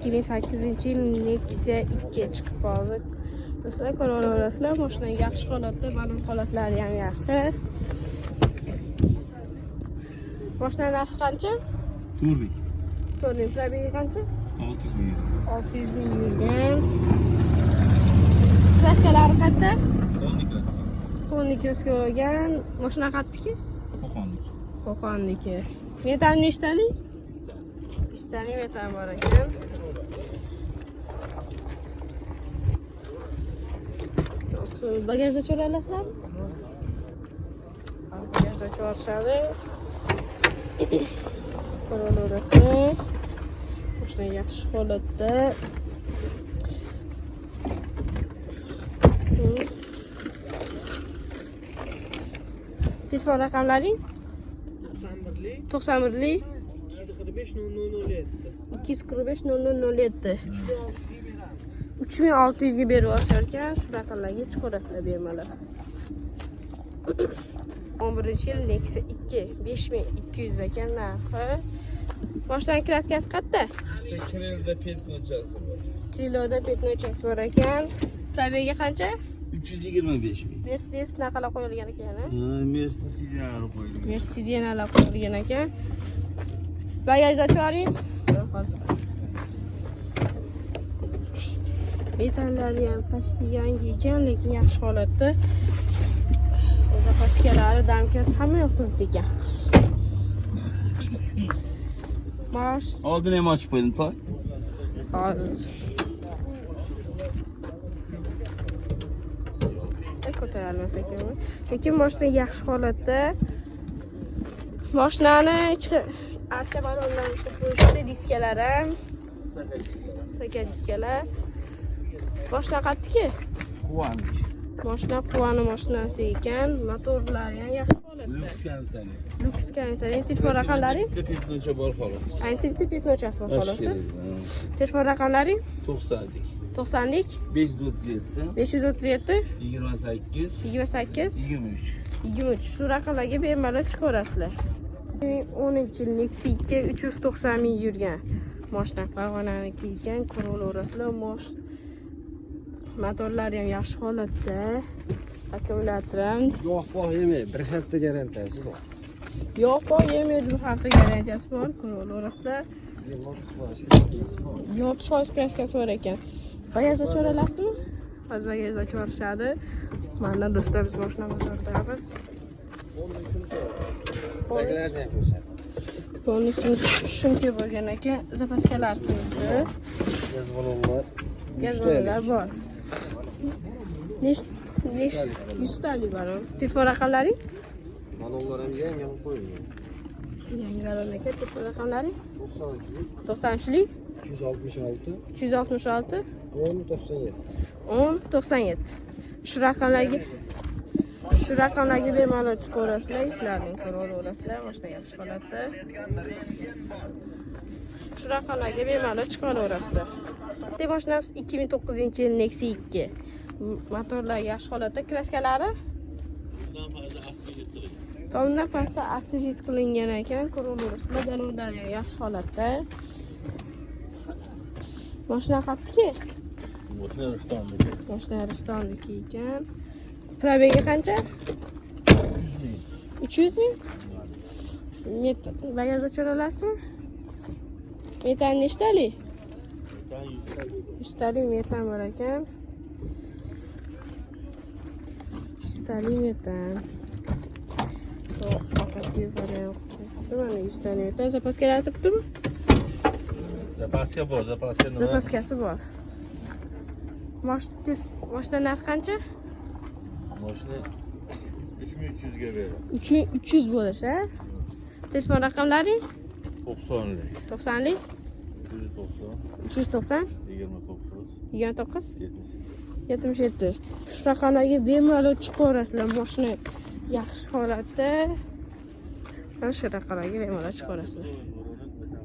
2008-yil Nexia 2 chiqib qoldi. Do'stlar, ko'raverasizlar, mashina yaxshi holatda, balon holatlari ham yaxshi. Mashina narxi qancha? 4 To'rtlik probegi qancha? 600 ming. 600 ming yurgan. Kraskalari qayerda? Qo'lni kraska bo'lgan. Mashina qayerdiki? Qo'qonniki. Metan nechtalik? 100 talik metan bor ekan. Bagajda cho'ralasizlarmi? Bagajda cho'rashadi. Ko'raverasizlar. Mashina yaxshi holatda. Telefon raqamlaring? 91lik 245 0007 3600 ga berib olishar ekan. Shu raqamlarga chiqarasizlar bemalol. 11-yil Nexia 2 5200 ekan narxi. Boshdan kraskasi qayerda? Kriloda petnochasi bor. Kriloda petnochasi bor ekan. Probegi qancha? 325 ming. Mercedes naqalar qo'yilgan ekan, ha? Mercedes Sidianlar qo'yilgan. Mercedes qo'yilgan ekan. Bagajda cho'ring. Hozir. Metanlari ham pastga yangi ekan, lekin yaxshi holatda. Zapaskalari, damkar hamma yoq turibdi ekan. Marsh. Oldin ham ochib qo'ydim, toy. Hozir. Ko'tarolmas ekanman. Lekin mashina yaxshi holatda. Mashinani archa balondan qo'yishdi, diskalari ham. Saka diskalar. Mashina qayerdiki? Quvonch. Mashina quvani mashinasi ekan, motorlari ham yaxshi holatda. Lux kansali. Lux kansali. Telefon raqamlaring? Petnocha bor xolos. Aytibdi, petnochasi bor xolos. Telefon raqamlaring? 90lik. 90lik 537 537 28 28 23. Shu raqamlarga bemalol chiqarasizlar. 10-yil Nexia 2 390 ming yurgan. Mashina Farg'onaniki ekan, ko'raverasizlar. Motorlari ham yaxshi holatda. Akkumulyator ham Yo'q, yemaydi. 1 hafta garantiyasi bor. yo'q, yemaydi, 1 hafta garantiyasi bor. Ko'raverasizlar. 60% kraskasi bor ekan. Bagajda cho'ralasizmi? Hozir bagajda cho'rashadi. Mana do'stlar, biz mashina bozordamiz. Bonus shuncha bo'lgan ekan, zapaskalar qo'ydi. Gaz balonlar. Gaz balonlar bor. 100 talik bor. Telefon raqamlaring? Balonlar ham yangi qilib qo'yilgan. Yangi balon ekan, telefon raqamlaring? 93lik 93lik 366 366 10 97. 10 97. Shu raqamlarga bemalol chiqarasizlar, ishlarni ko'raverasizlar. Mashina yaxshi holatda. Shu raqamlarga bemalol chiqaraverasizlar. Bitta mashinamiz 2009-yil Nexia 2. Motorlar yaxshi holatda, kraskalari tomdan pastda asfalt qilingan ekan, ko'raverasizlar. Balonlari ham yaxshi holatda. Mashina qayerdiki? Mashina Rishtoniki ekan. Probegi qancha? 300 ming? Bagajda cho'ralasizmi? Metan nechtalik? 100 talik metan bor ekan. 100 talik metan. Faqatga variant. Mana 100 talik metan. Zapaskalar turibdimi? Zapaska bor, zapaska nima? Zapaskasi bor. Mashina narxi qancha? Mashina 3300 ga beradi. 300 bo'lish, ha? Telefon raqamlaring? 90lik. 90lik 390 29 77. Shu raqamlarga bemalol chiqarasizlar. Mashina yaxshi holatda. Mana shu raqamlarga bemalol chiqarasizlar.